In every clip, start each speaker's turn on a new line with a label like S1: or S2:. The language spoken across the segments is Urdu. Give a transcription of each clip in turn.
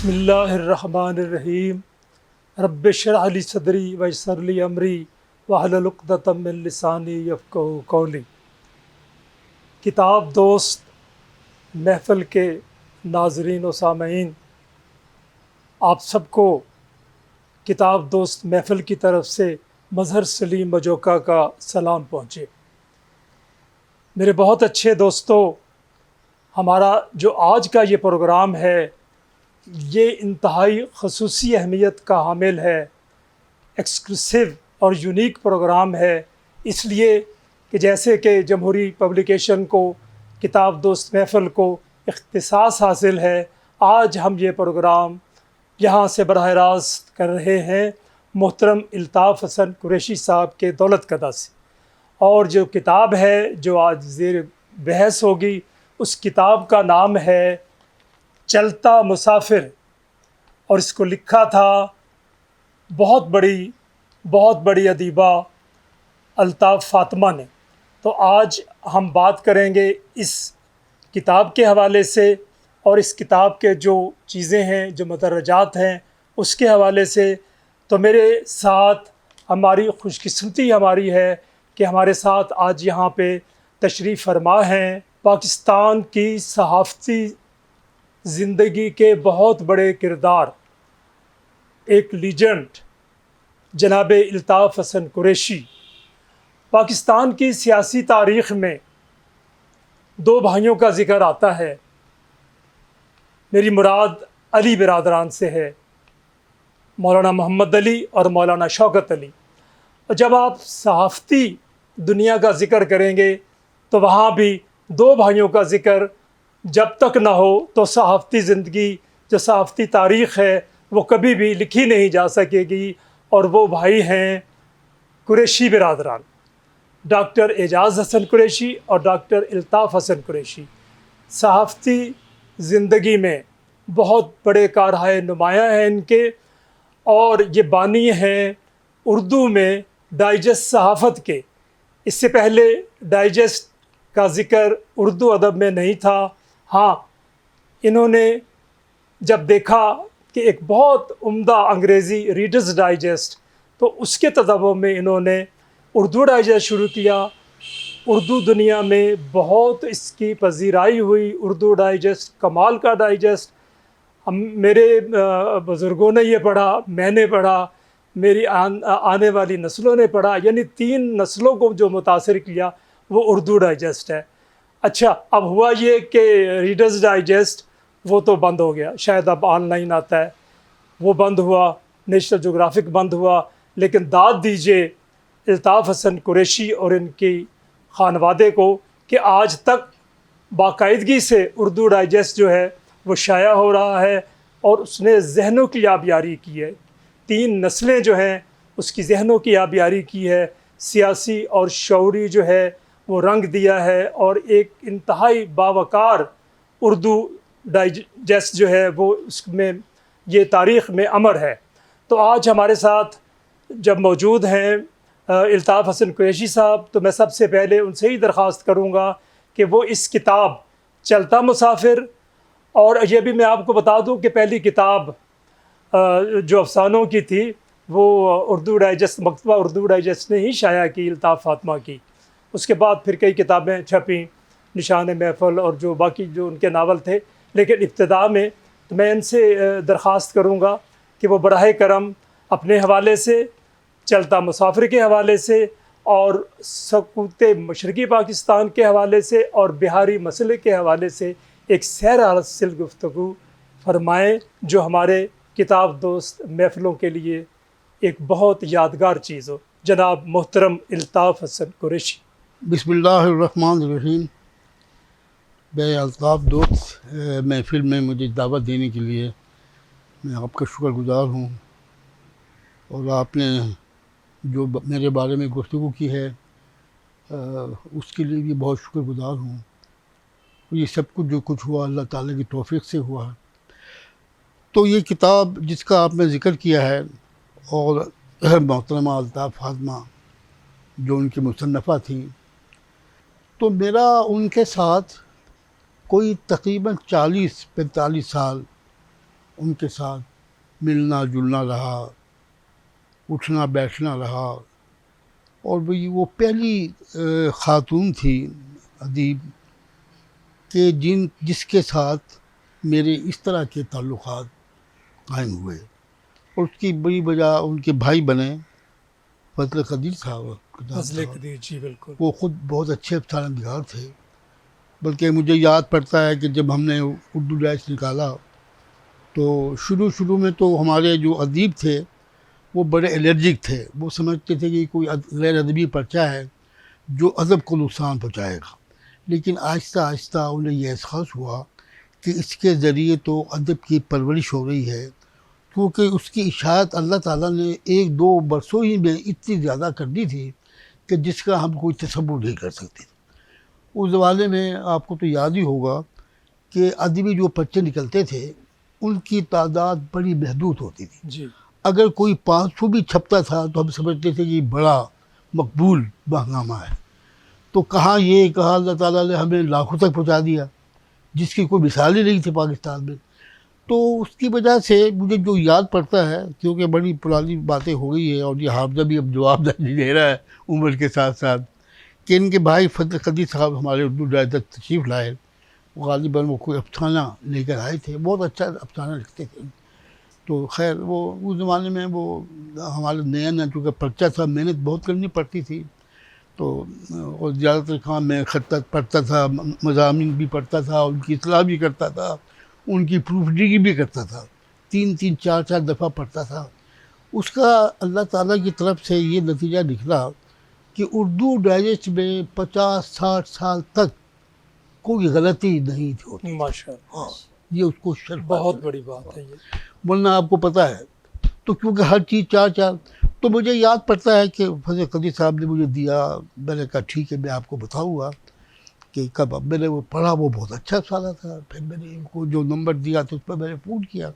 S1: بسم اللہ الرحمن الرحیم رب اشرح لی صدری ویسر لی امری واحلل عقدۃ من لسانی یفقہوا قولی۔ کتاب دوست محفل کے ناظرین و سامعین، آپ سب کو کتاب دوست محفل کی طرف سے مظہر سلیم مجوکا کا سلام پہنچے۔ میرے بہت اچھے دوستو، ہمارا جو آج کا یہ پروگرام ہے یہ انتہائی خصوصی اہمیت کا حامل ہے، ایکسکلوسیو اور یونیک پروگرام ہے، اس لیے کہ جیسے کہ جمہوری پبلیکیشن کو کتاب دوست محفل کو اختصاص حاصل ہے، آج ہم یہ پروگرام یہاں سے براہ راست کر رہے ہیں محترم الطاف حسن قریشی صاحب کے دولت کدہ سے، اور جو کتاب ہے جو آج زیر بحث ہوگی اس کتاب کا نام ہے چلتا مسافر، اور اس کو لکھا تھا بہت بڑی ادیبہ الطاف فاطمہ نے۔ تو آج ہم بات کریں گے اس کتاب کے حوالے سے، اور اس کتاب کے جو چیزیں ہیں، جو مدرجات ہیں اس کے حوالے سے۔ تو میرے ساتھ ہماری خوش قسمتی ہماری ہے کہ ہمارے ساتھ آج یہاں پہ تشریف فرما ہیں پاکستان کی صحافتی زندگی کے بہت بڑے کردار، ایک لیجنڈ جناب الطاف حسن قریشی۔ پاکستان کی سیاسی تاریخ میں دو بھائیوں کا ذکر آتا ہے، میری مراد علی برادران سے ہے، مولانا محمد علی اور مولانا شوکت علی۔ اور جب آپ صحافتی دنیا کا ذکر کریں گے تو وہاں بھی دو بھائیوں کا ذکر جب تک نہ ہو تو صحافتی زندگی، جو صحافتی تاریخ ہے وہ کبھی بھی لکھی نہیں جا سکے گی، اور وہ بھائی ہیں قریشی برادران، ڈاکٹر اعجاز حسن قریشی اور ڈاکٹر الطاف حسن قریشی۔ صحافتی زندگی میں بہت بڑے کارہائے نمایاں ہیں ان کے، اور یہ بانی ہیں اردو میں ڈائجسٹ صحافت کے۔ اس سے پہلے ڈائجسٹ کا ذکر اردو ادب میں نہیں تھا، ہاں انہوں نے جب دیکھا کہ ایک بہت عمدہ انگریزی ریڈرز ڈائجسٹ، تو اس کے تدور میں انہوں نے اردو ڈائجسٹ شروع کیا۔ اردو دنیا میں بہت اس کی پذیرائی ہوئی، اردو ڈائجسٹ کمال کا ڈائجسٹ۔ میرے بزرگوں نے یہ پڑھا، میں نے پڑھا، میری آنے والی نسلوں نے پڑھا، یعنی 3 نسلوں کو جو متاثر کیا وہ اردو ڈائجسٹ ہے۔ اچھا، اب ہوا یہ کہ ریڈرز ڈائجسٹ وہ تو بند ہو گیا، شاید اب آن لائن آتا ہے، وہ بند ہوا، نیشنل جغرافک بند ہوا، لیکن داد دیجئے الطاف حسن قریشی اور ان کی خانوادے کو کہ آج تک باقاعدگی سے اردو ڈائجسٹ جو ہے وہ شائع ہو رہا ہے، اور اس نے ذہنوں کی آبیاری کی ہے، 3 نسلیں جو ہیں اس کی ذہنوں کی آبیاری کی ہے، سیاسی اور شعوری جو ہے وہ رنگ دیا ہے، اور ایک انتہائی باوقار اردو ڈائجسٹ جو ہے وہ اس میں یہ تاریخ میں امر ہے۔ تو آج ہمارے ساتھ جب موجود ہیں الطاف حسن قریشی صاحب، تو میں سب سے پہلے ان سے ہی درخواست کروں گا کہ وہ اس کتاب چلتا مسافر، اور یہ بھی میں آپ کو بتا دوں کہ پہلی کتاب جو افسانوں کی تھی وہ اردو ڈائجسٹ، مکتبہ اردو ڈائجسٹ نے ہی شائع کی الطاف فاطمہ کی۔ اس کے بعد پھر کئی کتابیں چھپیں، نشان محفل اور جو باقی جو ان کے ناول تھے، لیکن ابتدا میں تو میں ان سے درخواست کروں گا کہ وہ براہ کرم اپنے حوالے سے، چلتا مسافر کے حوالے سے، اور سقوط مشرقی پاکستان کے حوالے سے، اور بہاری مسئلے کے حوالے سے ایک سیر حاصل گفتگو فرمائیں، جو ہمارے کتاب دوست محفلوں کے لیے ایک بہت یادگار چیز ہو۔ جناب محترم الطاف حسن قریشی۔
S2: بسم اللہ الرحمن الرحیم۔ بے الطاف دوست محفل میں مجھے دعوت دینے کے لیے میں آپ کا شکر گزار ہوں، اور آپ نے جو میرے بارے میں گفتگو کی ہے اس کے لیے بھی بہت شکر گزار ہوں۔ یہ سب کچھ جو کچھ ہوا اللہ تعالیٰ کی توفیق سے ہوا۔ تو یہ کتاب جس کا آپ نے ذکر کیا ہے، اور محترمہ الطاف فاطمہ جو ان کی مصنفہ تھیں، تو میرا ان کے ساتھ کوئی تقریباً 40-45 سال ان کے ساتھ ملنا جلنا رہا، اٹھنا بیٹھنا رہا، اور وہ پہلی خاتون تھی ادیب کہ جس کے ساتھ میرے اس طرح کے تعلقات قائم ہوئے، اور اس کی بڑی وجہ ان کے بھائی بنے فضل قدیر صاحب۔
S1: فضل قدیر، جی بالکل۔
S2: وہ خود بہت اچھے افسانہ نگار تھے، بلکہ مجھے یاد پڑتا ہے کہ جب ہم نے اردو ڈائس نکالا تو شروع میں تو ہمارے جو ادیب تھے وہ بڑے الرجک تھے، وہ سمجھتے تھے کہ کوئی غیر ادبی پرچہ ہے جو ادب کو نقصان پہنچائے گا، لیکن آہستہ آہستہ انہیں یہ احساس ہوا کہ اس کے ذریعے تو ادب کی پرورش ہو رہی ہے، کیونکہ اس کی اشاعت اللہ تعالیٰ نے 1-2 برسوں ہی میں اتنی زیادہ کر دی تھی کہ جس کا ہم کوئی تصور نہیں کر سکتے۔ اس زمانے میں آپ کو تو یاد ہی ہوگا کہ ادبی جو پرچے نکلتے تھے ان کی تعداد بڑی محدود ہوتی تھی،
S1: جی،
S2: اگر کوئی 500 بھی چھپتا تھا تو ہم سمجھتے تھے کہ یہ بڑا مقبول ماہنامہ ہے، تو کہاں اللہ تعالیٰ نے ہمیں لاکھوں تک پہنچا دیا، جس کی کوئی مثال ہی نہیں تھی پاکستان میں۔ تو اس کی وجہ سے مجھے جو یاد پڑتا ہے، کیونکہ بڑی پرانی باتیں ہو گئی ہیں اور یہ حافظہ بھی اب جواب نہیں دے رہا ہے عمر کے ساتھ ساتھ، کہ ان کے بھائی فضل قدیر صاحب ہمارے اردو ڈائس تک تشریف لائے، غالباً وہ کوئی افسانہ لے کر آئے تھے، بہت اچھا افسانہ لکھتے تھے۔ تو خیر وہ اس زمانے میں وہ ہمارے نیا چونکہ پرچہ تھا، محنت بہت کرنی پڑتی تھی، تو اور زیادہ تر کام میں خطّت پڑھتا تھا، مضامین بھی پڑھتا تھا، ان کی اصلاح بھی کرتا تھا، ان کی پروف ریڈنگ بھی کرتا تھا، 3-3 4-4 دفعہ پڑھتا تھا۔ اس کا اللہ تعالیٰ کی طرف سے یہ نتیجہ نکلا کہ اردو ڈائجسٹ میں 50-60 سال تک کوئی غلطی نہیں ہوتی۔
S1: ماشاء اللہ،
S2: ہاں، یہ اس کو شرف
S1: بہت بڑی بات ہے یہ۔
S2: ورنہ آپ کو پتہ ہے تو کیونکہ ہر چیز 4-4، تو مجھے یاد پڑتا ہے کہ فضل قدیر صاحب نے مجھے دیا، میں نے کہا ٹھیک ہے میں آپ کو بتاؤں گا کہ کب میں نے وہ پڑھا، وہ بہت اچھا افسانہ تھا۔ پھر میں نے ان کو جو نمبر دیا تو اس پر میں نے فون کیا،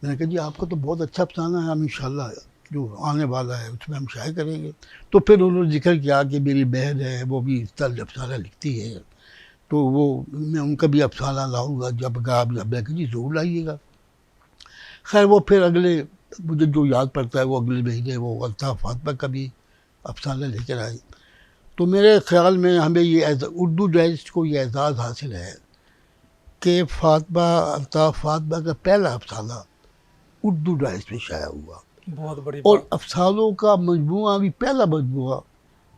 S2: میں نے کہا جی آپ کا تو بہت اچھا افسانہ ہے، ہم انشاءاللہ جو آنے والا ہے اس میں ہم شائع کریں گے۔ تو پھر انہوں نے ذکر کیا کہ میری بہن ہے وہ بھی اس طرح افسانہ لکھتی ہے، تو وہ میں ان کا بھی افسانہ لاؤں گا جب آپ، میں کہا جی ضرور لائیے گا۔ خیر وہ پھر اگلے، مجھے جو یاد پڑتا ہے وہ اگلے مہینے وہ الطاف فاطمہ کا بھی افسانہ لے کر آئی۔ تو میرے خیال میں ہمیں یہ اردو ڈائجسٹ کو یہ اعزاز حاصل ہے کہ الطاف فاطمہ کا پہلا افسانہ اردو ڈائجسٹ میں شائع ہوا،
S1: بہت بڑی
S2: اور
S1: بات،
S2: افسانوں کا مجموعہ بھی پہلا مجموعہ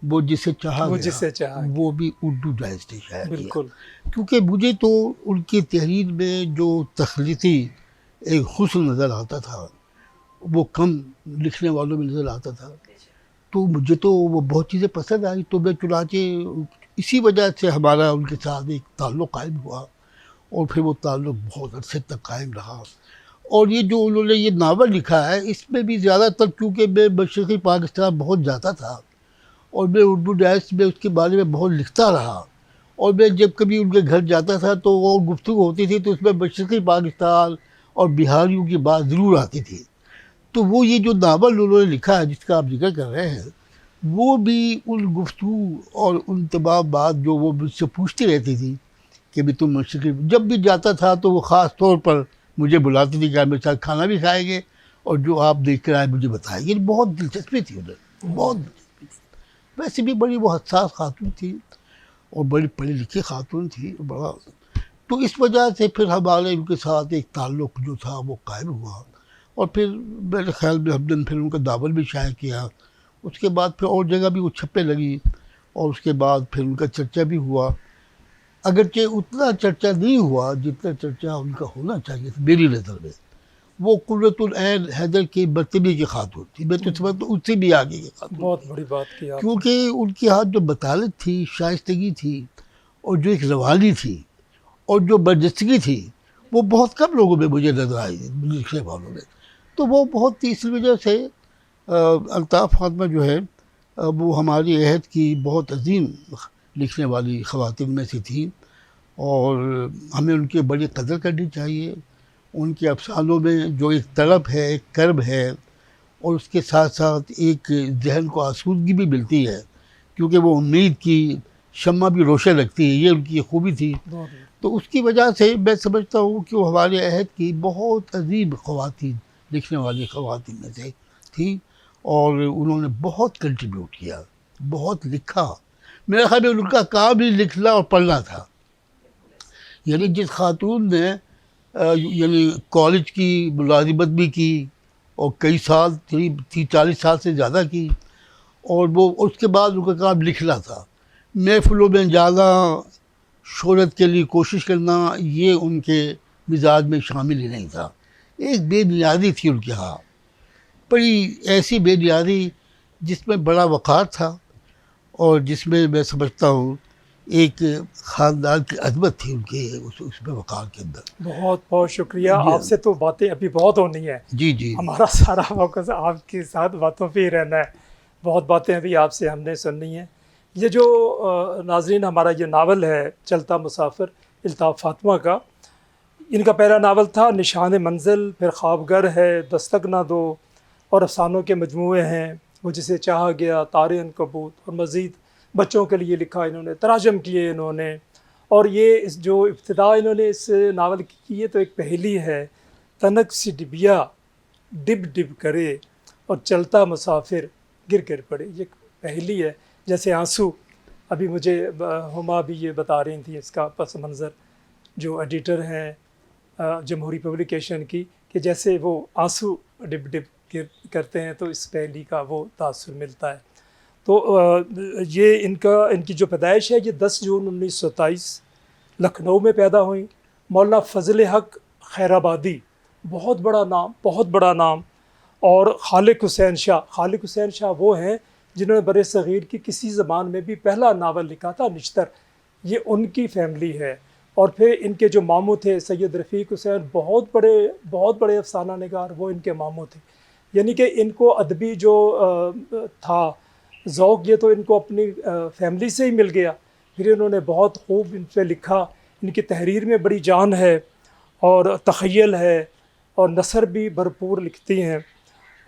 S2: وہ جسے چاہا
S1: وہ
S2: گیا،
S1: جسے چاہا گیا،
S2: وہ بھی اردو ڈائجسٹ نے شائع کیا۔
S1: بالکل۔
S2: کیونکہ مجھے تو ان کی تحریر میں جو تخلیقی ایک حسن نظر آتا تھا وہ کم لکھنے والوں میں نظر آتا تھا، تو مجھے تو وہ بہت چیزیں پسند آئی، تو میں چنانچہ اسی وجہ سے ہمارا ان کے ساتھ ایک تعلق قائم ہوا، اور پھر وہ تعلق بہت عرصے تک قائم رہا۔ اور یہ جو انہوں نے یہ ناول لکھا ہے اس میں بھی زیادہ تر، کیونکہ میں مشرقی پاکستان بہت جاتا تھا اور میں اردو ڈائجسٹ میں اس کے بارے میں بہت لکھتا رہا، اور میں جب کبھی ان کے گھر جاتا تھا تو وہ گفتگو ہوتی تھی تو اس میں مشرقی پاکستان اور بہاریوں کی بات ضرور آتی تھی۔ تو وہ یہ جو ناول انہوں نے لکھا ہے جس کا آپ ذکر کر رہے ہیں، وہ بھی ان گفتگو اور ان تمام بات جو وہ مجھ سے پوچھتی رہتی تھی کہ بھی تم مشرقی، جب بھی جاتا تھا تو وہ خاص طور پر مجھے بلاتی تھی کہ آپ میرے ساتھ کھانا بھی کھائیں گے اور جو آپ دیکھ کر آئے مجھے بتائیں گے۔ بہت دلچسپی تھی انہیں، بہت دلچسپی تھی۔ ویسے بھی بڑی وہ حساس خاتون تھی اور بڑی پڑھی لکھی خاتون تھی بڑا، تو اس وجہ سے پھر ہمارے ان کے ساتھ ایک تعلق جو تھا وہ قائم ہوا، اور پھر میرے خیال میں ہم نے پھر ان کا ناول بھی شائع کیا، اس کے بعد پھر اور جگہ بھی وہ چھپنے لگی، اور اس کے بعد پھر ان کا چرچا بھی ہوا، اگرچہ اتنا چرچا نہیں ہوا جتنا چرچا ان کا ہونا چاہیے تھا میری نظر میں۔ وہ قرۃ العین حیدر کی مرتبے کی خاتون تھی، میں تو سمجھتا ہوں اس سے بھی آگے کی خاتون،
S1: بہت بڑی بات کی آپ نے۔
S2: کیونکہ ان کے ہاتھ جو بطالت تھی، شائستگی تھی، اور جو ایک روانی تھی اور جو برجستگی تھی، وہ بہت کم لوگوں میں مجھے نظر آئی لکھنے والوں میں۔ تو وہ بہت اس وجہ سے الطاف فاطمہ جو ہے وہ ہماری عہد کی بہت عظیم لکھنے والی خواتین میں سے تھیں، اور ہمیں ان کی بڑی قدر کرنی چاہیے۔ ان کے افسانوں میں جو ایک طلب ہے، ایک کرب ہے، اور اس کے ساتھ ساتھ ایک ذہن کو آسودگی بھی ملتی ہے، کیونکہ وہ امید کی شمع بھی روشن رکھتی ہیں، یہ ان کی خوبی تھی. تو اس کی وجہ سے میں سمجھتا ہوں کہ وہ ہمارے عہد کی بہت عظیم خواتین، لکھنے والی خواتین میں سے تھیں، اور انہوں نے بہت کنٹریبیوٹ کیا، بہت لکھا. میرا خیال میں ان کا کام ہی لکھنا اور پڑھنا تھا. یعنی جس خاتون نے یعنی کالج کی ملازمت بھی کی اور کئی سال 40 سال سے زیادہ کی، اور وہ اس کے بعد ان کا کام لکھنا تھا. محفلوں میں جانا، شہرت کے لیے کوشش کرنا، یہ ان کے مزاج میں شامل ہی نہیں تھا. ایک بے نیازی تھی ان کے ہاں، بڑی ایسی بے نیازی جس میں بڑا وقار تھا، اور جس میں سمجھتا ہوں ایک خاندان کی عظمت تھی ان کے اس میں وقار کے اندر.
S1: بہت بہت شکریہ.
S2: جی
S1: آپ سے تو باتیں ابھی بہت ہونی ہیں.
S2: جی جی
S1: ہمارا سارا فوکس آپ کے ساتھ باتوں پہ ہی رہنا ہے. بہت باتیں ابھی آپ سے ہم نے سننی ہیں. یہ جو ناظرین ہمارا یہ ناول ہے چلتا مسافر الطاف فاطمہ کا، ان کا پہلا ناول تھا نشان منزل، پھر خوابگر ہے، دستک نہ دو، اور افسانوں کے مجموعے ہیں وہ جسے چاہا گیا، طارِ عنکبوت، اور مزید بچوں کے لیے لکھا انہوں نے، تراجم کیے انہوں نے. اور یہ جو ابتدا انہوں نے اس ناول کی ہے تو ایک پہیلی ہے، تنک سی ڈبیا ڈب ڈب کرے اور چلتا مسافر گر گر پڑے. یہ پہیلی ہے، جیسے آنسو. ابھی مجھے ہما بھی یہ بتا رہی تھیں اس کا پس منظر، جو ایڈیٹر ہیں جمہوری پبلیکیشن کی، کہ جیسے وہ آنسو ڈب ڈب کرتے ہیں تو اس پہیلی کا وہ تاثر ملتا ہے. تو یہ ان کی جو پیدائش ہے یہ 10 جون 1927 لکھنؤ میں پیدا ہوئیں. مولانا فضل حق خیرآبادی، بہت بڑا نام، بہت بڑا نام. اور خالق حسین شاہ وہ ہیں جنہوں نے برِ صغیر کی کسی زبان میں بھی پہلا ناول لکھا تھا، نشتر. یہ ان کی فیملی ہے. اور پھر ان کے جو ماموں تھے سید رفیق حسین، بہت بڑے افسانہ نگار، وہ ان کے ماموں تھے. یعنی کہ ان کو ادبی جو تھا ذوق، یہ تو ان کو اپنی فیملی سے ہی مل گیا. پھر انہوں نے بہت خوب ان پہ لکھا. ان کی تحریر میں بڑی جان ہے اور تخیل ہے، اور نثر بھی بھرپور لکھتی ہیں.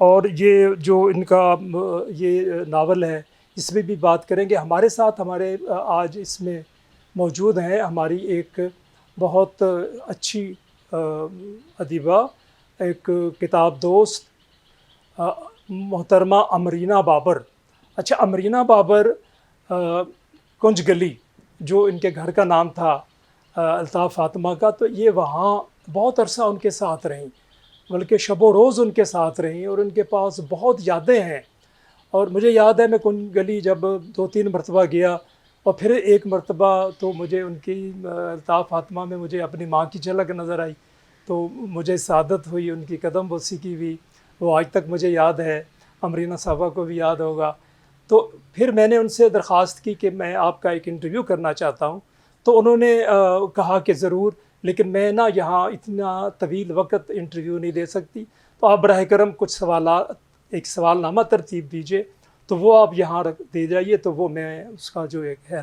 S1: اور یہ جو ان کا یہ ناول ہے اس میں بھی بات کریں گے. ہمارے ساتھ ہمارے آج اس میں موجود ہیں ہماری ایک بہت اچھی ادیبہ، ایک کتاب دوست، محترمہ امرینہ بابر. اچھا، امرینہ بابر کنج گلی جو ان کے گھر کا نام تھا الطاف فاطمہ کا، تو یہ وہاں بہت عرصہ ان کے ساتھ رہیں، بلکہ شب و روز ان کے ساتھ رہیں، اور ان کے پاس بہت یادیں ہیں. اور مجھے یاد ہے میں کنج گلی جب 2-3 مرتبہ گیا، اور پھر ایک مرتبہ تو مجھے ان کی الطاف فاطمہ میں مجھے اپنی ماں کی جھلک نظر آئی، تو مجھے سعادت ہوئی، ان کی قدم بوسی کی ہوئی، وہ آج تک مجھے یاد ہے. امرینہ صاحبہ کو بھی یاد ہوگا. تو پھر میں نے ان سے درخواست کی کہ میں آپ کا ایک انٹرویو کرنا چاہتا ہوں. تو انہوں نے کہا کہ ضرور، لیکن میں یہاں اتنا طویل وقت انٹرویو نہیں دے سکتی، تو آپ براہ کرم کچھ سوالات، ایک سوال نامہ ترتیب دیجئے، تو وہ آپ یہاں دے جائیے، تو وہ میں اس کا جو ایک ہے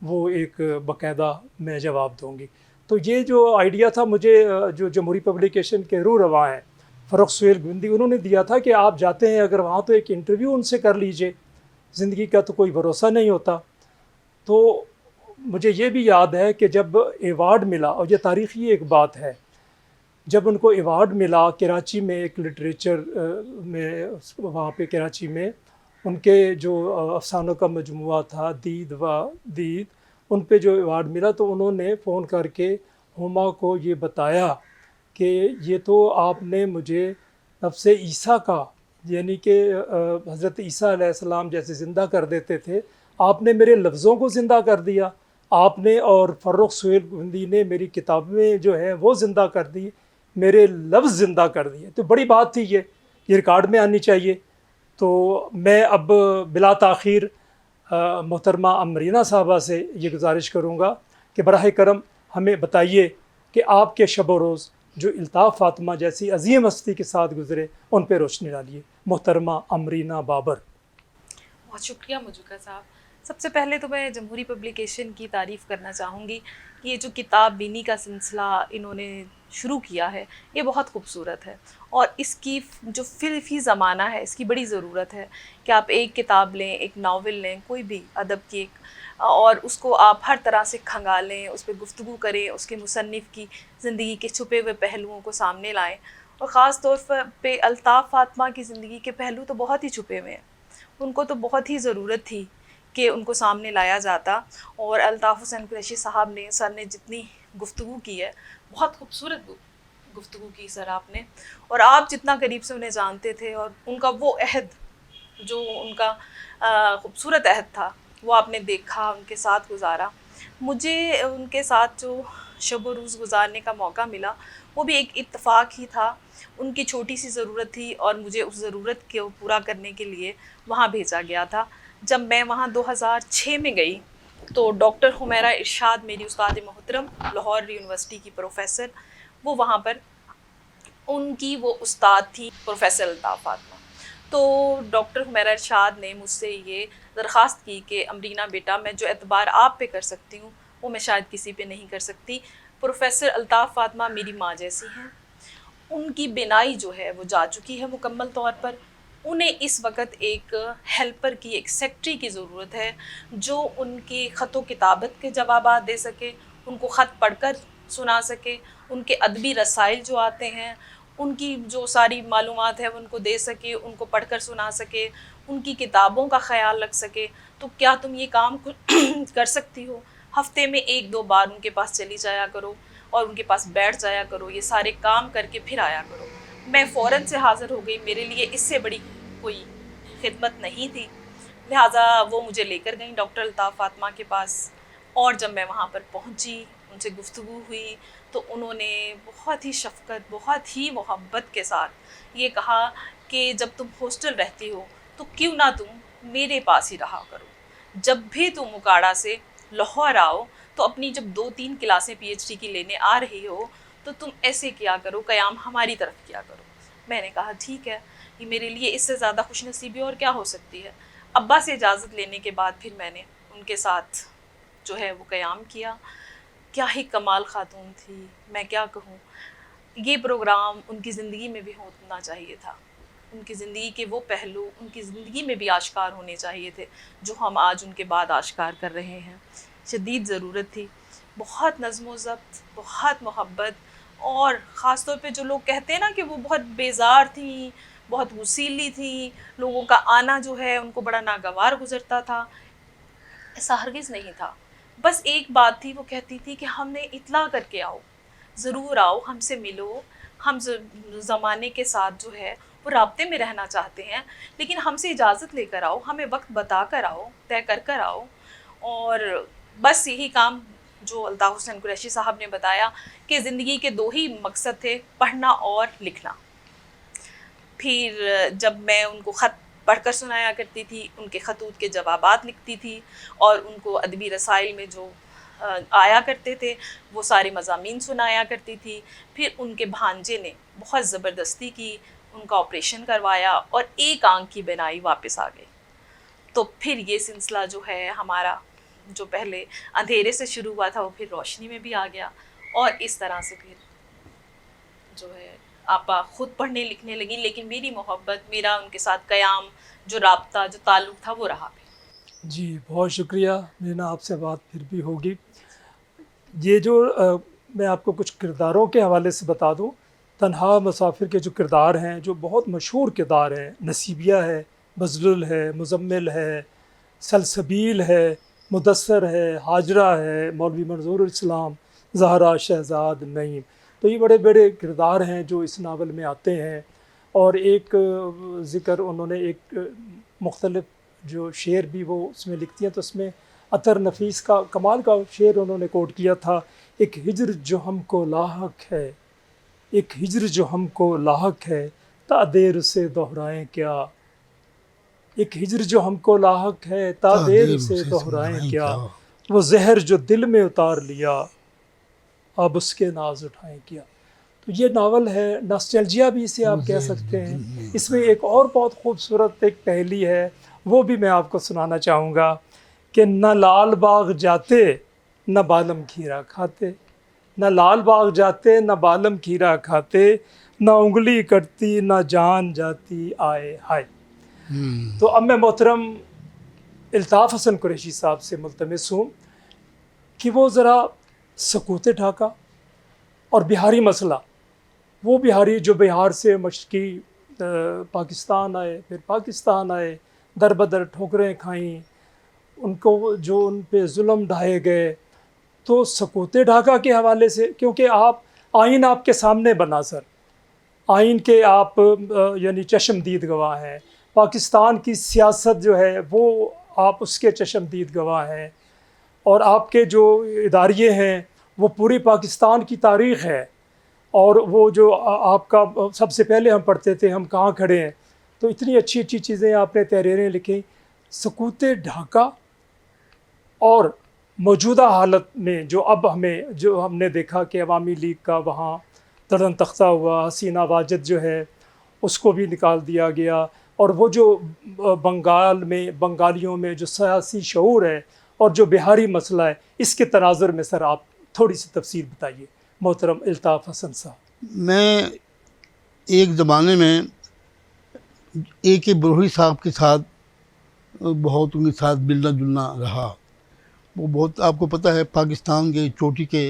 S1: وہ ایک باقاعدہ میں جواب دوں گی. تو یہ جو آئیڈیا تھا مجھے جو جمہوری پبلیکیشن کے روح رواں ہیں فروخ سہیل گوندی، انہوں نے دیا تھا کہ آپ جاتے ہیں اگر وہاں تو ایک انٹرویو ان سے کر لیجئے، زندگی کا تو کوئی بھروسہ نہیں ہوتا. تو مجھے یہ بھی یاد ہے کہ جب ایوارڈ ملا، اور یہ تاریخی ایک بات ہے، جب ان کو ایوارڈ ملا کراچی میں ایک لٹریچر میں، وہاں پہ کراچی میں ان کے جو افسانوں کا مجموعہ تھا دید و دید، ان پہ جو ایوارڈ ملا، تو انہوں نے فون کر کے ہما کو یہ بتایا کہ یہ تو آپ نے مجھے نفس عیسیٰ کا، یعنی کہ حضرت عیسیٰ علیہ السلام جیسے زندہ کر دیتے تھے، آپ نے میرے لفظوں کو زندہ کر دیا، آپ نے اور فروخ سہیل گوندی نے میری کتابیں جو ہیں وہ زندہ کر دی، میرے لفظ زندہ کر دیے. تو بڑی بات تھی، یہ ریکارڈ میں آنی چاہیے. تو میں اب بلا تاخیر محترمہ امرینہ صاحبہ سے یہ گزارش کروں گا کہ براہ کرم ہمیں بتائیے کہ آپ کے شب و روز جو الطاف فاطمہ جیسی عظیم ہستی کے ساتھ گزرے، ان پہ روشنی ڈالیے. محترمہ امرینہ بابر.
S3: بہت شکریہ مجوکا صاحب. سب سے پہلے تو میں جمہوری پبلیکیشن کی تعریف کرنا چاہوں گی کہ یہ جو کتاب بینی کا سلسلہ انہوں نے شروع کیا ہے یہ بہت خوبصورت ہے، اور اس کی جو فی زمانہ ہے اس کی بڑی ضرورت ہے کہ آپ ایک کتاب لیں، ایک ناول لیں، کوئی بھی ادب کی ایک، اور اس کو آپ ہر طرح سے کھنگالیں، اس پہ گفتگو کریں، اس کے مصنف کی زندگی کے چھپے ہوئے پہلوؤں کو سامنے لائیں، اور خاص طور پہ الطاف فاطمہ کی زندگی کے پہلو تو بہت ہی چھپے ہوئے ہیں، ان کو تو بہت ہی ضرورت تھی کہ ان کو سامنے لایا جاتا، اور الطاف حسین قریشی صاحب نے، سر نے جتنی گفتگو کی ہے، بہت خوبصورت گفتگو کی سر آپ نے، اور آپ جتنا قریب سے انہیں جانتے تھے، اور ان کا وہ عہد جو ان کا خوبصورت عہد تھا وہ آپ نے دیکھا، ان کے ساتھ گزارا۔ مجھے ان کے ساتھ جو شب و روز گزارنے کا موقع ملا وہ بھی ایک اتفاق ہی تھا، ان کی چھوٹی سی ضرورت تھی اور مجھے اس ضرورت کو پورا کرنے کے لیے وہاں بھیجا گیا تھا۔ جب میں وہاں 2006 میں گئی تو ڈاکٹر حمیرہ ارشاد میری استاد محترم، لاہور یونیورسٹی کی پروفیسر، وہ وہاں پر ان کی وہ استاد تھی پروفیسر الطاف فاطمہ۔ تو ڈاکٹر حمیرہ ارشاد نے مجھ سے یہ درخواست کی کہ امرینا بیٹا، میں جو اعتبار آپ پہ کر سکتی ہوں وہ میں شاید کسی پہ نہیں کر سکتی۔ پروفیسر الطاف فاطمہ میری ماں جیسی ہیں، ان کی بینائی جو ہے وہ جا چکی ہے مکمل طور پر، انہیں اس وقت ایک ہیلپر کی، ایک سیکٹری کی ضرورت ہے جو ان کی خط و کتابت کے جوابات دے سکے، ان کو خط پڑھ کر سنا سکے، ان کے ادبی رسائل جو آتے ہیں ان کی جو ساری معلومات ہے وہ ان کو دے سکے، ان کو پڑھ کر سنا سکے، ان کی کتابوں کا خیال رکھ سکے۔ تو کیا تم یہ کام کر سکتی ہو؟ ہفتے میں 1-2 بار ان کے پاس چلی جایا کرو اور ان کے پاس بیٹھ جایا کرو، یہ سارے کام کر کے پھر آیا کرو۔ میں فوراً سے حاضر ہو گئی، میرے لیے اس سے بڑی کوئی خدمت نہیں تھی، لہٰذا وہ مجھے لے کر گئیں ڈاکٹر الطاف فاطمہ کے پاس، اور جب میں وہاں پر پہنچی، ان سے گفتگو ہوئی، تو انہوں نے بہت ہی شفقت، بہت ہی محبت کے ساتھ یہ کہا کہ جب تم ہاسٹل رہتی ہو تو کیوں نہ تم میرے پاس ہی رہا کرو، جب بھی تم اکاڑا سے لاہور آؤ تو اپنی جب 2-3 کلاسیں پی ایچ ڈی کی لینے آ رہی ہو تو تم ایسے کیا کرو، قیام ہماری طرف کیا کرو۔ میں نے کہا ٹھیک ہے، یہ میرے لیے اس سے زیادہ خوش نصیبی اور کیا ہو سکتی ہے۔ ابا سے اجازت لینے کے بعد پھر میں نے ان کے ساتھ جو ہے وہ قیام کیا۔ کیا ہی کمال خاتون تھی، میں کیا کہوں۔ یہ پروگرام ان کی زندگی میں بھی ہونا چاہیے تھا، ان کی زندگی کے وہ پہلو ان کی زندگی میں بھی آشکار ہونے چاہیے تھے جو ہم آج ان کے بعد آشکار کر رہے ہیں۔ شدید ضرورت تھی، بہت نظم و ضبط، بہت محبت، اور خاص طور پہ جو لوگ کہتے ہیں نا کہ وہ بہت بیزار تھیں، بہت وسیلی تھیں، لوگوں کا آنا جو ہے ان کو بڑا ناگوار گزرتا تھا، ایسا ہرگز نہیں تھا۔ بس ایک بات تھی، وہ کہتی تھی کہ ہم نے اطلاع کر کے آؤ، ضرور آؤ، ہم سے ملو، ہم زمانے کے ساتھ جو ہے وہ رابطے میں رہنا چاہتے ہیں، لیکن ہم سے اجازت لے کر آؤ، ہمیں وقت بتا کر آؤ، طے کر آؤ۔ اور بس یہی کام جو الطاف حسین قریشی صاحب نے بتایا کہ زندگی کے 2 ہی مقصد تھے، پڑھنا اور لکھنا۔ پھر جب میں ان کو خط پڑھ کر سنایا کرتی تھی، ان کے خطوط کے جوابات لکھتی تھی، اور ان کو ادبی رسائل میں جو آیا کرتے تھے وہ سارے مضامین سنایا کرتی تھی۔ پھر ان کے بھانجے نے بہت زبردستی کی، ان کا آپریشن کروایا اور ایک آنکھ کی بینائی واپس آ گئی۔ تو پھر یہ سلسلہ جو ہے ہمارا، جو پہلے اندھیرے سے شروع ہوا تھا وہ پھر روشنی میں بھی آ گیا، اور اس طرح سے پھر جو ہے آپا خود پڑھنے لکھنے لگی، لیکن میری محبت، میرا ان کے ساتھ قیام، جو رابطہ، جو تعلق تھا وہ رہا بھی۔
S1: جی بہت شکریہ مینا، آپ سے بات پھر بھی ہوگی۔ یہ جو میں آپ کو کچھ کرداروں کے حوالے سے بتا دوں، تنہا مسافر کے جو کردار ہیں، جو بہت مشہور کردار ہیں، نصیبیہ ہے، بزلل ہے، مزمل ہے، سلسبیل ہے، مدثر ہے، حاجرہ ہے، مولوی منظور الاسلام، زہرا، شہزاد، نعیم، تو یہ بڑے بڑے کردار ہیں جو اس ناول میں آتے ہیں۔ اور ایک ذکر انہوں نے ایک مختلف جو شعر بھی وہ اس میں لکھتی ہیں، تو اس میں عطر نفیس کا کمال کا شعر انہوں نے کوٹ کیا تھا: ایک ہجر جو ہم کو لاحق ہے، ایک ہجر جو ہم کو لاحق ہے، تا دیر اسے دہرائیں کیا، ایک ہجر جو ہم کو لاحق ہے، تا دیر اسے دہرائیں کیا، وہ زہر جو دل میں اتار لیا، اب اس کے ناز اٹھائیں کیا۔ تو یہ ناول ہے، ناسٹیلجیا بھی اسے آپ کہہ سکتے ہیں۔ اس میں ایک اور بہت خوبصورت ایک پہلی ہے، وہ بھی میں آپ کو سنانا چاہوں گا کہ نہ لال باغ جاتے، نہ بالم کھیرا کھاتے، نہ لال باغ جاتے نہ بالم کھیرا کھاتے، نہ انگلی کٹتی نہ جان جاتی آئے ہائے۔ تو اب میں محترم الطاف حسن قریشی صاحب سے ملتمس ہوں کہ وہ ذرا سکوت ڈھاکہ اور بہاری مسئلہ، وہ بہاری جو بہار سے مشرقی پاکستان آئے، پھر پاکستان آئے، در بدر ٹھوکریں کھائیں، ان کو جو ان پہ ظلم ڈھائے گئے، تو سکوت ڈھاکہ کے حوالے سے، کیونکہ آئین آپ کے سامنے بنا سر، آئین کے آپ یعنی چشمدید گواہ ہیں، پاکستان کی سیاست جو ہے وہ آپ اس کے چشمدید گواہ ہیں، اور آپ کے جو اداریے ہیں وہ پوری پاکستان کی تاریخ ہے، اور وہ جو آپ کا سب سے پہلے ہم پڑھتے تھے ہم کہاں کھڑے ہیں، تو اتنی اچھی اچھی چیزیں آپ نے تحریریں لکھی۔ سکوت ڈھاکہ اور موجودہ حالت میں جو ہم نے دیکھا کہ عوامی لیگ کا وہاں تردن تختہ ہوا، حسینہ واجد جو ہے اس کو بھی نکال دیا گیا، اور وہ جو بنگالیوں میں جو سیاسی شعور ہے اور جو بہاری مسئلہ ہے، اس کے تناظر میں سر آپ تھوڑی سی تفصیل بتائیے محترم الطاف حسن صاحب۔
S2: میں ایک زمانے میں اے کے بروہی صاحب کے ساتھ بہت ان کے ساتھ ملنا جلنا رہا۔ وہ بہت، آپ کو پتہ ہے، پاکستان کے چوٹی کے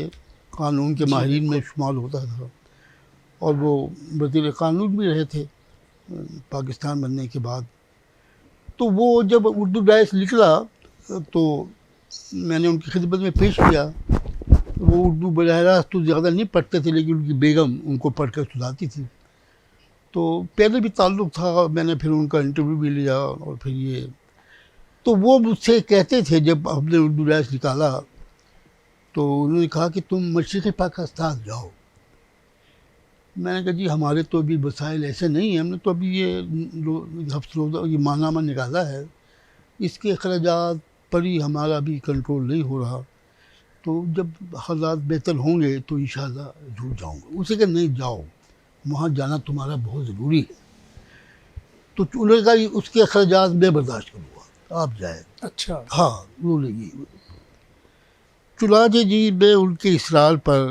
S2: قانون کے ماہرین میں شمار ہوتا تھا، اور وہ وزیر قانون بھی رہے تھے پاکستان بننے کے بعد۔ تو وہ جب اردو ڈائس نکلا تو میں نے ان کی خدمت میں پیش کیا۔ وہ اردو براہ راست تو زیادہ نہیں پڑھتے تھے، لیکن ان کی بیگم ان کو پڑھ کر سناتی تھی، تو پہلے بھی تعلق تھا، میں نے پھر ان کا انٹرویو بھی لیا، اور پھر یہ تو وہ مجھ سے کہتے تھے جب ہم نے اردو ڈائس نکالا تو انہوں نے کہا کہ تم مشرقی پاکستان جاؤ۔ میں نے کہا جی ہمارے تو ابھی وسائل ایسے نہیں ہیں، ہم نے تو ابھی یہ ہفت روزہ یہ ماہنامہ نکالا ہے، اس کے اخراجات پر ہی ہمارا ابھی کنٹرول نہیں ہو رہا، تو جب حالات بہتر ہوں گے تو انشاءاللہ ضرور جاؤں گا۔ اسے کہ نہیں جاؤ، وہاں جانا تمہارا بہت ضروری ہے۔ تو انہوں نے کہا اس کے اخراجات میں برداشت کروں گا، آپ جائیں۔
S1: اچھا،
S2: ہاں، انہوں نے یہ چنانچہ جی میں ان کے اصرار پر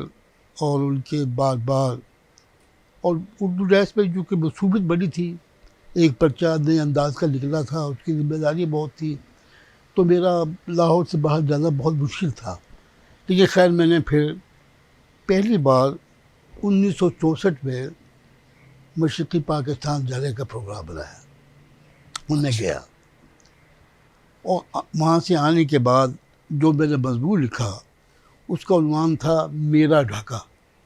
S2: اور ان کے بار بار، اور اردو ڈائس میں جو کہ مصوبت بڑی تھی، ایک پرچہ نئے انداز کا نکلا تھا، اس کی ذمہ داری بہت تھی، تو میرا لاہور سے باہر جانا بہت مشکل تھا۔ لیکن خیر میں نے پھر پہلی بار 1964 میں مشرقی پاکستان جانے کا پروگرام بنایا، اور میں گیا، اور وہاں سے آنے کے بعد جو میں نے مضمون لکھا اس کا عنوان تھا میرا ڈھاکہ۔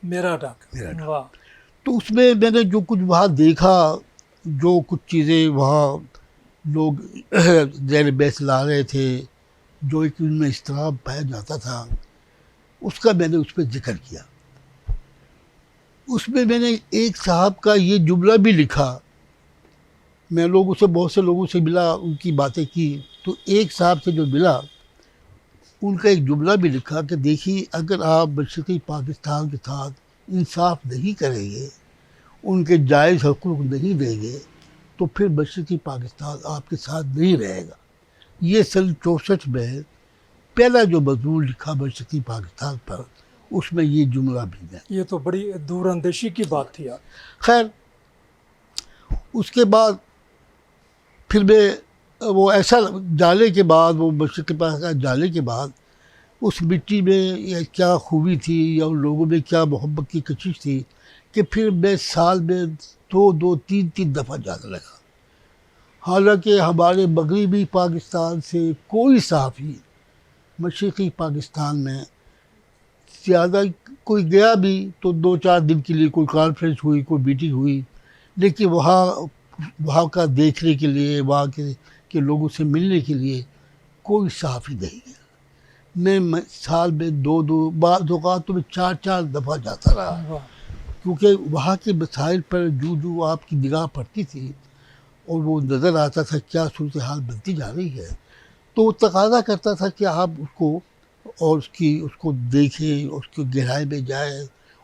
S1: میرا ڈھاکہ، واہ۔
S2: تو اس میں نے جو کچھ وہاں دیکھا، جو کچھ چیزیں وہاں لوگ زیر بحث لا رہے تھے، جو ایک ان میں اضطراب پایا جاتا تھا، اس کا میں نے اس پہ ذکر کیا۔ اس میں نے ایک صاحب کا یہ جملہ بھی لکھا، میں بہت سے لوگوں سے ملا، ان کی باتیں کی، تو ایک صاحب سے جو ملا ان کا ایک جملہ بھی لکھا کہ دیکھیے اگر آپ مشرقی پاکستان کے ساتھ انصاف نہیں کریں گے، ان کے جائز حقوق نہیں دیں گے، تو پھر مشرقی پاکستان آپ کے ساتھ نہیں رہے گا۔ یہ سن 64 میں پہلا جو مضمون لکھا مشرقی پاکستان پر، اس میں یہ جملہ بھی ہے۔
S1: یہ تو بڑی دور اندیشی کی بات تھی یار۔
S2: خیر اس کے بعد پھر میں وہ ایسا جانے کے بعد، وہ مشرقی پاکستان جانے کے بعد، اس مٹی میں کیا خوبی تھی یا ان لوگوں میں کیا محبت کی کشش تھی کہ پھر میں سال میں دو تین دفعہ جانے لگا۔ حالانکہ ہمارے مغربی پاکستان سے کوئی صحافی مشرقی پاکستان میں زیادہ کوئی گیا بھی تو 2-4 دن کے لیے کوئی کانفرنس ہوئی، کوئی میٹنگ ہوئی، لیکن وہاں کا دیکھنے کے لیے، وہاں کے لوگوں سے ملنے کے لیے کوئی صحافی نہیں گیا۔ میں سال میں 2 بعض اوقات تو میں 4 دفعہ جاتا رہا، کیونکہ وہاں کے مسائل پر جو آپ کی نگاہ پڑتی تھی اور وہ نظر آتا تھا کیا صورتحال بنتی جا رہی ہے، تو وہ تقاضا کرتا تھا کہ آپ اس کو اور اس کو دیکھیں، اس کی گہرائی میں جائیں،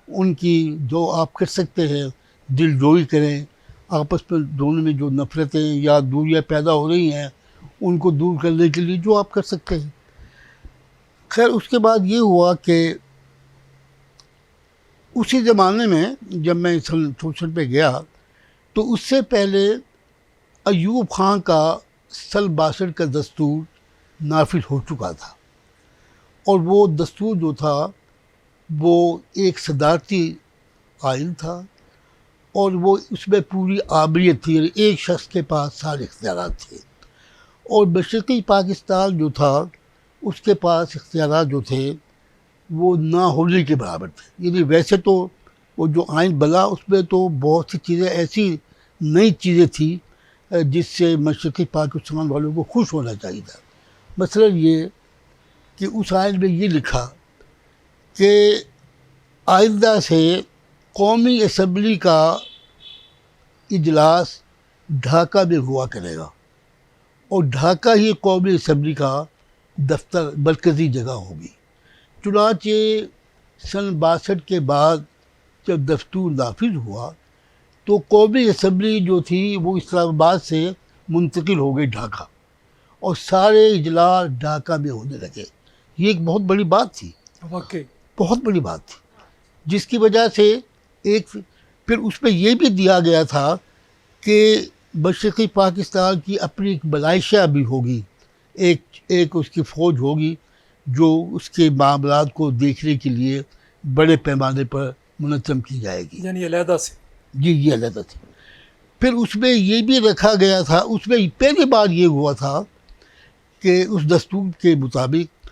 S2: ان کی جو آپ کر سکتے ہیں دل جوئی کریں، آپس میں دونوں میں جو نفرتیں یا دوریاں پیدا ہو رہی ہیں ان کو دور کرنے کے لیے جو آپ کر سکتے ہیں۔ خیر اس کے بعد یہ ہوا کہ اسی زمانے میں جب میں سن 64 پہ گیا تو اس سے پہلے ایوب خان کا سن 62 کا دستور نافذ ہو چکا تھا، اور وہ دستور جو تھا وہ ایک صدارتی آئین تھا، اور وہ اس میں پوری آبریت تھی، یعنی ایک شخص کے پاس سارے اختیارات تھے، اور مشرقی پاکستان جو تھا اس کے پاس اختیارات جو تھے وہ نہ ہونے کے برابر تھے. یعنی ویسے تو وہ جو آئین بنا اس میں تو بہت سی چیزیں ایسی نئی چیزیں تھیں جس سے مشرقی پاکستان والوں کو خوش ہونا چاہیے تھا. مثلا یہ کہ اس آئین میں یہ لکھا کہ آئندہ سے قومی اسمبلی کا اجلاس ڈھاکہ میں ہوا کرے گا، اور ڈھاکہ ہی قومی اسمبلی کا دفتر مرکزی جگہ ہوگی. چنانچہ سن 62 کے بعد جب دستور نافذ ہوا تو قومی اسمبلی جو تھی وہ اسلام آباد سے منتقل ہو گئی ڈھاکہ، اور سارے اجلاس ڈھاکہ میں ہونے لگے. یہ ایک بہت بڑی بات تھی،
S1: واقعی
S2: بہت بڑی بات تھی، جس کی وجہ سے پھر اس میں یہ بھی دیا گیا تھا کہ مشرقی پاکستان کی اپنی ایک ملائیشیا بھی ہوگی، ایک اس کی فوج ہوگی جو اس کے معاملات کو دیکھنے کے لیے بڑے پیمانے پر منظم کی جائے گی.
S1: یعنی علیحدہ سے.
S2: جی یہ علیحدہ تھی. پھر اس میں یہ بھی رکھا گیا تھا، اس میں پہلی بار یہ ہوا تھا کہ اس دستور کے مطابق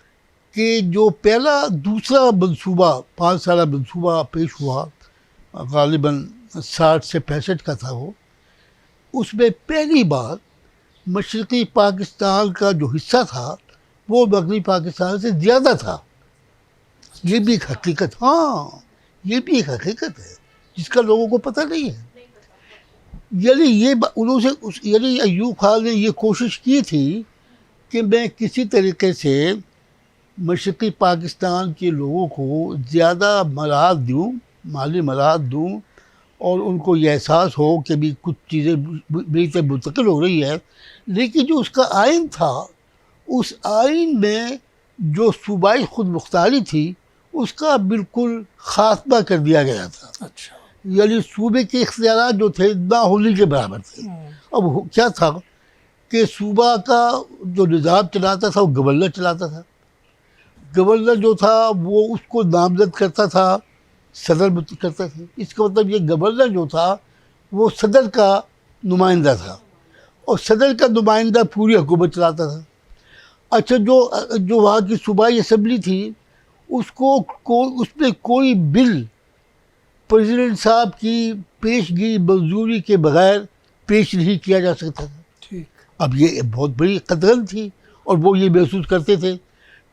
S2: کہ جو پہلا دوسرا منصوبہ 5 سالہ منصوبہ پیش ہوا غالباً 60 سے 65 کا تھا، وہ اس میں پہلی بار مشرقی پاکستان کا جو حصہ تھا وہ مغربی پاکستان سے زیادہ تھا. یہ بھی ایک حقیقت، ہاں یہ بھی ایک حقیقت ہے جس کا لوگوں کو پتہ نہیں ہے. یعنی یہ انہوں سے یعنی ایوب خان نے یہ کوشش کی تھی کہ میں کسی طریقے سے مشرقی پاکستان کے لوگوں کو زیادہ مراعات دوں، مالی مراعات دوں، اور ان کو یہ احساس ہو کہ بھی کچھ چیزیں میری طرف منتقل ہو رہی ہے. لیکن جو اس کا آئین تھا، اس آئین میں جو صوبائی خود مختاری تھی اس کا بالکل خاتمہ کر دیا گیا تھا.
S1: اچھا.
S2: یعنی صوبے کے اختیارات جو تھے نہ ہونے کے برابر تھے. اب کیا تھا کہ صوبہ کا جو نظام چلاتا تھا وہ گورنر چلاتا تھا. گورنر جو تھا وہ اس کو نامزد کرتا تھا، صدر کرتا تھا. اس کا مطلب یہ گورنر جو تھا وہ صدر کا نمائندہ تھا، اور صدر کا نمائندہ پوری حکومت چلاتا تھا. اچھا جو وہاں کی صوبائی اسمبلی تھی اس میں کوئی بل پریزیڈنٹ صاحب کی پیشگی منظوری کے بغیر پیش نہیں کیا جا سکتا تھا.
S1: ٹھیک.
S2: اب یہ بہت بڑی قدغن تھی اور وہ یہ محسوس کرتے تھے.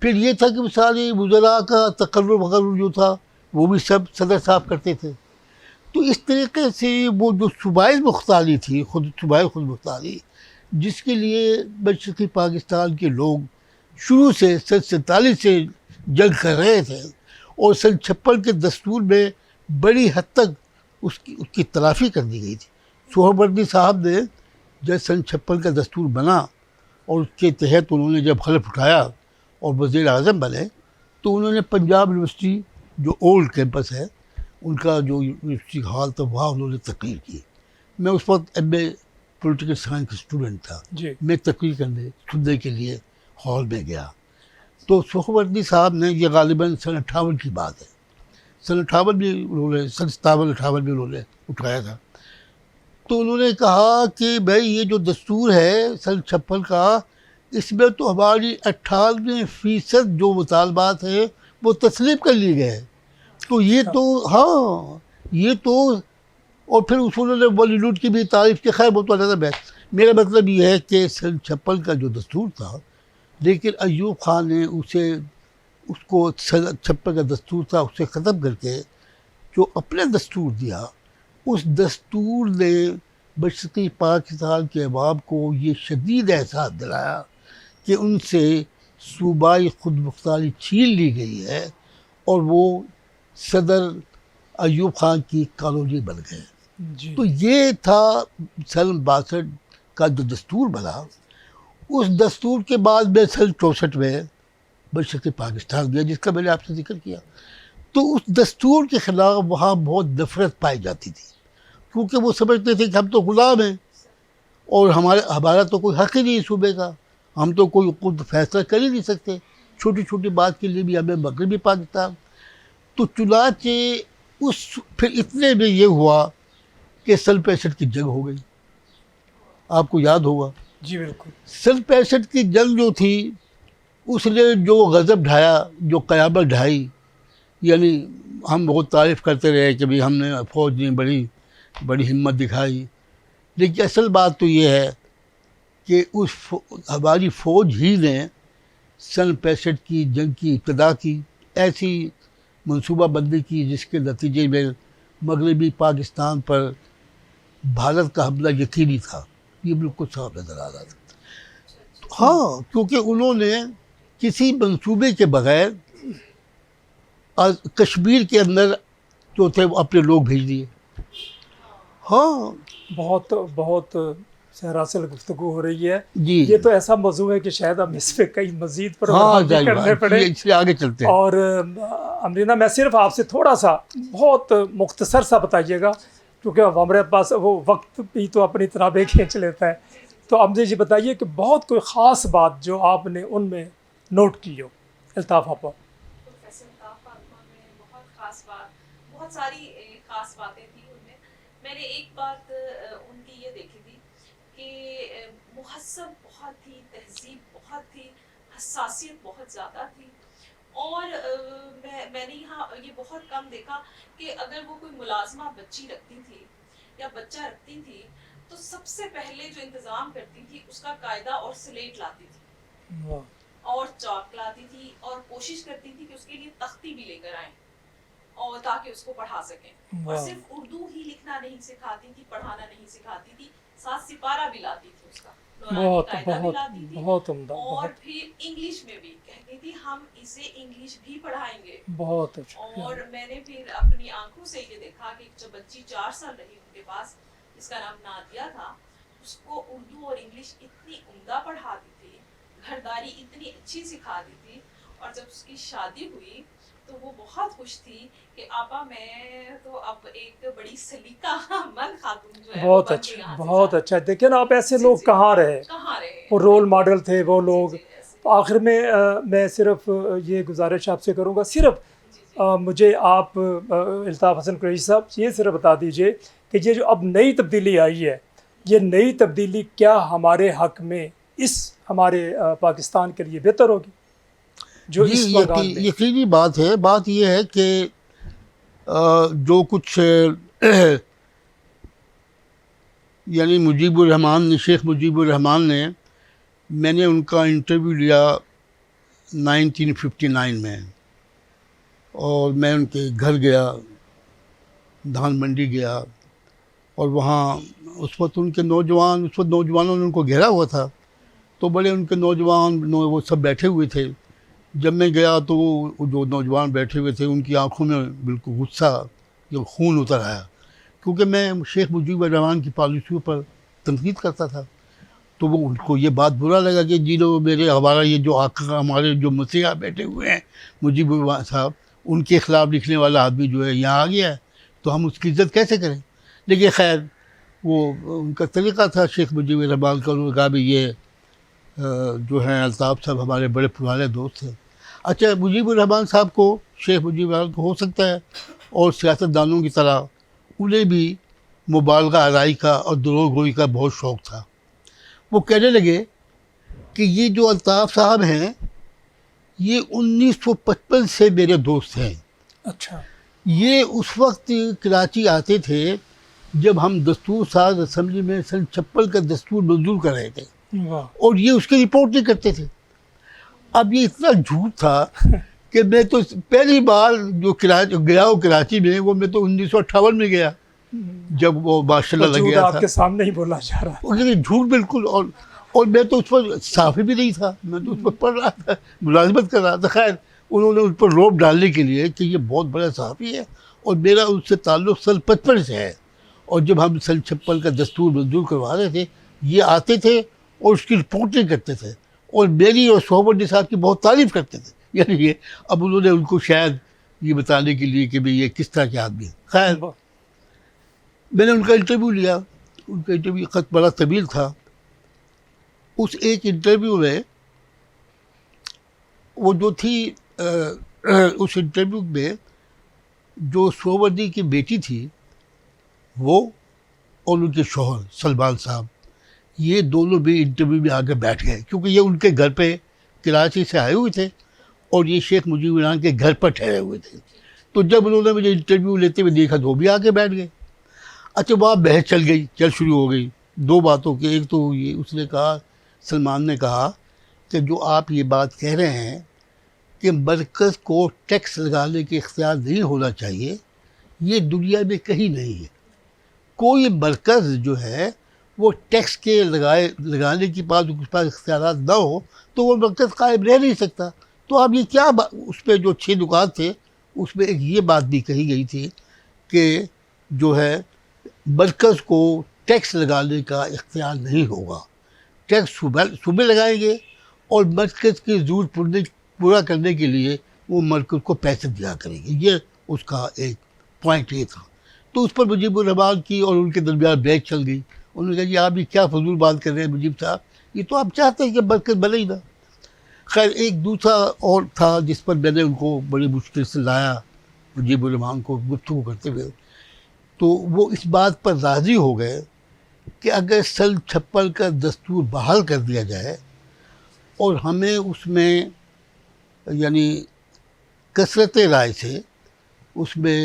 S2: پھر یہ تھا کہ سارے وزراء کا تقرر وقرر جو تھا وہ بھی سب صدر صاحب کرتے تھے. تو اس طریقے سے وہ جو صوبائی مختاری تھی، صوبائی خود مختاری، جس کے لیے مشرقی پاکستان کے لوگ شروع سے سن 47 سے جنگ کر رہے تھے، اور سن 56 کے دستور میں بڑی حد تک اس کی تلافی کر دی گئی تھی. سہروردی صاحب نے جب سن 56 کا دستور بنا اور اس کے تحت انہوں نے جب حلف اٹھایا اور وزیر اعظم بنے تو انہوں نے پنجاب یونیورسٹی جو اولڈ کیمپس ہے ان کا جو یونیورسٹی ہال تھا وہاں انہوں نے تقریر کی. میں اس وقت ایم اے پولیٹیکل سائنس کا اسٹوڈنٹ تھا.
S1: جی.
S2: میں تقریر سننے کے لیے ہال میں گیا تو سہروردی صاحب نے، یہ غالباً سن 58 کی بات ہے، سن 58 میں انہوں نے، سن 57-58 میں انہوں نے اٹھایا تھا. تو انہوں نے کہا کہ بھائی یہ جو دستور ہے سن 56 کا، اس میں تو ہماری 98% جو مطالبات ہیں وہ تسلیم کر لیے گئے ہیں. تو یہ تو ہاں یہ تو، اور پھر انہوں نے بالی ووڈ کی بھی تعریف کی. خیر وہ تو علیحدہ بحث. میرا مطلب یہ ہے کہ سن 56 کا جو دستور تھا، لیکن ایوب خان نے اس کو 56 کا دستور تھا اسے ختم کر کے جو اپنا دستور دیا، اس دستور نے مشرقی پاکستان کے عوام کو یہ شدید احساس دلایا کہ ان سے صوبائی خود مختاری چھین لی گئی ہے، اور وہ صدر ایوب خان کی کالونی بن گئے.
S1: جی.
S2: تو یہ تھا سن 62 کا جو دستور بنا. اس دستور کے بعد میں سن 64 میں مشرقی پاکستان گیا، جس کا میں نے آپ سے ذکر کیا. تو اس دستور کے خلاف وہاں بہت نفرت پائی جاتی تھی، کیونکہ وہ سمجھتے تھے کہ ہم تو غلام ہیں اور ہمارا تو کوئی حق ہی نہیں صوبے کا، ہم تو کوئی خود فیصلہ کر ہی نہیں سکتے، چھوٹی چھوٹی بات کے لیے بھی ہمیں مغربی پاکستان۔ تو چنانچہ پھر اتنے میں یہ ہوا کہ سن 65 کی جنگ ہو گئی، آپ کو یاد ہوگا۔
S1: جی بالکل۔
S2: سن 65 کی جنگ جو تھی اس نے جو غضب ڈھایا، جو قیامت ڈھائی، یعنی ہم بہت تعریف کرتے رہے کہ بھی ہم نے فوج نے بڑی ہمت دکھائی، لیکن اصل بات تو یہ ہے کہ ہماری فوج ہی نے سن 65 کی جنگ کی ابتدا کی، ایسی منصوبہ بندی کی جس کے نتیجے میں مغربی پاکستان پر بھارت کا حملہ یقینی تھا، یہ بالکل صاف نظر آ رہا تھا۔ ہاں، کیونکہ انہوں نے کسی منصوبے کے بغیر کشمیر کے اندر جو تھے وہ اپنے لوگ بھیج دیے۔ ہاں
S1: بہت بہت سراسر گفتگو ہو رہی ہے
S2: جی،
S1: یہ تو ایسا موضوع ہے کہ شاید ہم اس پہ کئی مزید
S2: ہاں
S1: پروگرام بھی کرنے
S2: ظاہر
S1: پڑے،
S2: بات، اس سے آگے چلتے ہیں۔
S1: اور امرینا میں صرف آپ سے تھوڑا سا بہت مختصر سا بتائیے گا، کیونکہ اب ہمارے پاس وہ وقت بھی تو اپنی تنابیں کھینچ لیتا ہے، تو اب مجھے یہ بتائیے کہ بہت کوئی خاص بات جو آپ نے ان میں نوٹ کی ہو الطاف آپا۔
S3: بہت خاص بات، بہت ساری خاص باتیں تھیں ان میں نے ایک بات ان کی یہ دیکھی تھی کہ مہذب بہت تھی، تہذیب بہت تھی، حساسیت بہت زیادہ تھی، اور میں نے یہاں یہ بہت کم دیکھا کہ اگر وہ کوئی ملازمہ بچی رکھتی تھی یا بچہ رکھتی تھی تو سب سے پہلے جو انتظام کرتی تھی اس کا قاعدہ اور سلیٹ لاتی تھی اور چاک لاتی تھی، اور کوشش کرتی تھی کہ اس کے لیے تختی بھی لے کر آئیں اور تاکہ اس کو پڑھا سکیں، اور صرف اردو ہی لکھنا نہیں سکھاتی تھی، پڑھانا نہیں سکھاتی تھی، ساتھ سپارہ بھی لاتی تھی اس کا،
S1: بہت
S3: قاعدہ بھی لاتی تھی،
S1: بہت عمدہ،
S3: اور پھر انگلش میں بھی کہتی تھی ہم اسے انگلش بھی پڑھائیں گے۔
S1: بہت اچھا۔
S3: اور میں نے پھر اپنی آنکھوں سے یہ دیکھا کہ جب بچی 4 سال رہی ان کے پاس، جس کا نام نادیہ تھا، اس کو اردو اور انگلش اتنی عمدہ پڑھاتی تھی، گھرداری اتنی اچھی سکھاتی تھی، اور جب اس کی شادی ہوئی تو وہ بہت خوش تھی کہ آپا میں تو اب ایک بڑی سلیقہ مند خاتون جو ہے
S1: بہت اچھا، بہت اچھا۔ دیکھیں نا آپ ایسے لوگ کہاں رہے، وہ رول ماڈل تھے وہ لوگ۔ آخر میں صرف یہ گزارش آپ سے کروں گا، صرف مجھے آپ الطاف حسن قریشی صاحب یہ صرف بتا دیجئے کہ یہ جو اب نئی تبدیلی آئی ہے، یہ نئی تبدیلی کیا ہمارے حق میں اس ہمارے پاکستان کے لیے بہتر ہوگی جو اس مقام میں؟
S2: یقینی بات ہے۔ بات یہ ہے کہ جو کچھ یعنی مجیب الرحمان نے، شیخ مجیب الرحمان نے، میں نے ان کا انٹرویو لیا 1959 میں، اور میں ان کے گھر گیا، دھان منڈی گیا، اور وہاں اس وقت ان کے نوجوانوں نے ان کو گھیرا ہوا تھا، تو بڑے ان کے نوجوان وہ سب بیٹھے ہوئے تھے۔ جب میں گیا تو وہ جو نوجوان بیٹھے ہوئے تھے ان کی آنکھوں میں بالکل غصہ یا خون اتر آیا، کیونکہ میں شیخ مجیب الرحمان کی پالیسیوں پر تنقید کرتا تھا، تو وہ ان کو یہ بات برا لگا کہ جی لو ہمارا یہ جو آقا، ہمارے جو مسیحا بیٹھے ہوئے ہیں مجیب الرحمان صاحب، ان کے خلاف لکھنے والا آدمی جو ہے یہاں آ گیا ہے، تو ہم اس کی عزت کیسے کریں؟ لیکن خیر وہ ان کا طریقہ تھا شیخ مجیب الرحمان کا، انہوں نے کہا بھی یہ جو ہیں الطاف صاحب ہمارے بڑے پرانے دوست ہیں۔ اچھا، مجیب الرحمان صاحب کو، شیخ مجیب الرحمان کو ہو سکتا ہے اور سیاست دانوں کی طرح انہیں بھی مبالغہ آرائی کا اور دروغ گوئی کا بہت شوق تھا۔ وہ کہنے لگے کہ یہ جو الطاف صاحب ہیں یہ 1955 سے میرے دوست ہیں۔
S1: اچھا،
S2: یہ اس وقت کراچی آتے تھے جب ہم دستور ساز اسمبلی میں سن 56 کا دستور منظور کر رہے تھے، اور یہ اس کی رپورٹ نہیں کرتے تھے۔ اب یہ اتنا جھوٹ تھا کہ میں تو پہلی بار جو گیا ہوں کراچی میں، وہ میں تو 1958 میں گیا جب وہ ماشاء اللہ لگ گیا تھا۔
S1: آپ کے سامنے ہی بولا جا رہا ہے،
S2: جھوٹ بالکل، اور میں تو اس پر صحافی بھی نہیں تھا، میں تو اس پر پڑھ رہا تھا، ملازمت کر رہا تھا۔ خیر انہوں نے اس پر روب ڈالنے کے لیے کہ یہ بہت بڑا صحافی ہے، اور میرا اس سے تعلق سن 55 سے ہے، اور جب ہم سن 56 کا دستور منظور کروا رہے تھے یہ آتے تھے اور اس کی رپورٹنگ کرتے تھے، اور میری اور شعیب الدین صاحب کی بہت تعریف کرتے تھے۔ یعنی یہ اب انہوں نے ان کو شاید یہ بتانے کے لیے کہ بھئی یہ کس طرح کے آدمی ہے. خیر میں نے ان کا انٹرویو لیا. ان کا انٹرویو خط بڑا طویل تھا. اس ایک انٹرویو میں وہ جو تھی اس انٹرویو میں جو سہروردی کی بیٹی تھی وہ اور ان کے شوہر سلمان صاحب یہ دونوں بھی انٹرویو میں آ کے بیٹھ گئے کیونکہ یہ ان کے گھر پہ کراچی سے آئے ہوئے تھے اور یہ شیخ مجیب الرحمان کے گھر پر ٹھہرے ہوئے تھے. تو جب انہوں نے مجھے انٹرویو لیتے ہوئے دیکھا تو وہ بھی آ کے بیٹھ گئے. اچھا وہاں بحث چل شروع ہو گئی دو باتوں کی. ایک تو یہ اس نے کہا سلمان نے کہا کہ جو آپ یہ بات کہہ رہے ہیں کہ مرکز کو ٹیکس لگانے کے اختیار نہیں ہونا چاہیے یہ دنیا میں کہیں نہیں ہے. کوئی مرکز جو ہے وہ ٹیکس کے لگانے کی بات اس پاس اختیارات نہ ہو تو وہ مرکز قائم رہ نہیں سکتا. تو آپ یہ کیا اس پہ جو 6 نکات تھے اس میں ایک یہ بات بھی کہی گئی تھی کہ جو ہے مرکز کو ٹیکس لگانے کا اختیار نہیں ہوگا. ٹیکس صوبے لگائیں گے اور مرکز کی ضرورت پورا کرنے کے لیے وہ مرکز کو پیسے دیا کریں گے. یہ اس کا ایک پوائنٹ یہ تھا. تو اس پر مجیب الرحمان کی اور ان کے درمیان بحث چل گئی. انہوں نے کہا جی آپ یہ کیا فضول بات کر رہے ہیں مجیب صاحب, یہ تو آپ چاہتے ہیں کہ مرکز بنے ہی نہ. خیر ایک دوسرا اور تھا جس پر میں نے ان کو بڑی مشکل سے لایا مجیب الرحمان کو گفتگو کرتے ہوئے. تو وہ اس بات پر راضی ہو گئے کہ اگر سن 56 کا دستور بحال کر دیا جائے اور ہمیں اس میں یعنی کثرت رائے سے اس میں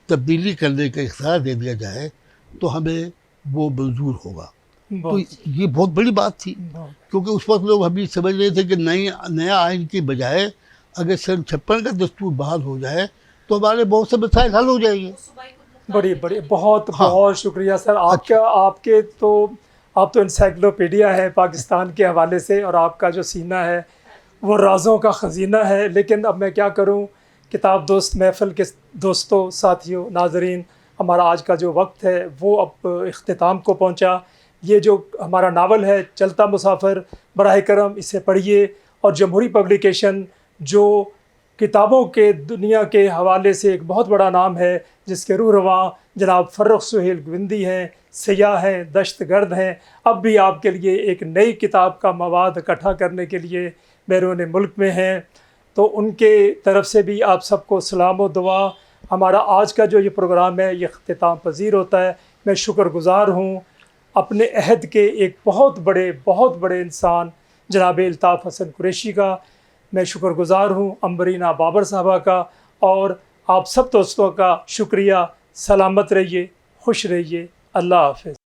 S2: تبدیلی کرنے کا اختیار دے دیا جائے تو ہمیں وہ منظور ہوگا. تو یہ بہت بڑی بات تھی کیونکہ اس وقت لوگ ہم یہ سمجھ رہے تھے کہ نیا آئین کے بجائے اگر سن 56 کا دستور بحال ہو جائے تو ہمارے بہت سے مسائل حل ہو جائیں گے.
S1: بڑی بہت بہت شکریہ سر. آپ تو انسائکلوپیڈیا ہے پاکستان کے حوالے سے اور آپ کا جو سینہ ہے وہ رازوں کا خزینہ ہے. لیکن اب میں کیا کروں, کتاب دوست محفل کے دوستوں, ساتھیوں, ناظرین, ہمارا آج کا جو وقت ہے وہ اب اختتام کو پہنچا. یہ جو ہمارا ناول ہے چلتا مسافر, براہ کرم اسے پڑھیے. اور جمہوری پبلیکیشن جو کتابوں کے دنیا کے حوالے سے ایک بہت بڑا نام ہے, جس کے روح رواں جناب فرخ سہیل گوندی ہیں, سیاح ہیں, دشت گرد ہیں, اب بھی آپ کے لیے ایک نئی کتاب کا مواد اکٹھا کرنے کے لیے بیرون ملک میں ہیں. تو ان کے طرف سے بھی آپ سب کو سلام و دعا. ہمارا آج کا جو یہ پروگرام ہے یہ اختتام پذیر ہوتا ہے. میں شکر گزار ہوں اپنے عہد کے ایک بہت بڑے انسان جناب الطاف حسن قریشی کا. میں شکر گزار ہوں امبرینا بابر صاحبہ کا, اور آپ سب دوستوں کا شکریہ. سلامت رہیے, خوش رہیے. اللہ حافظ.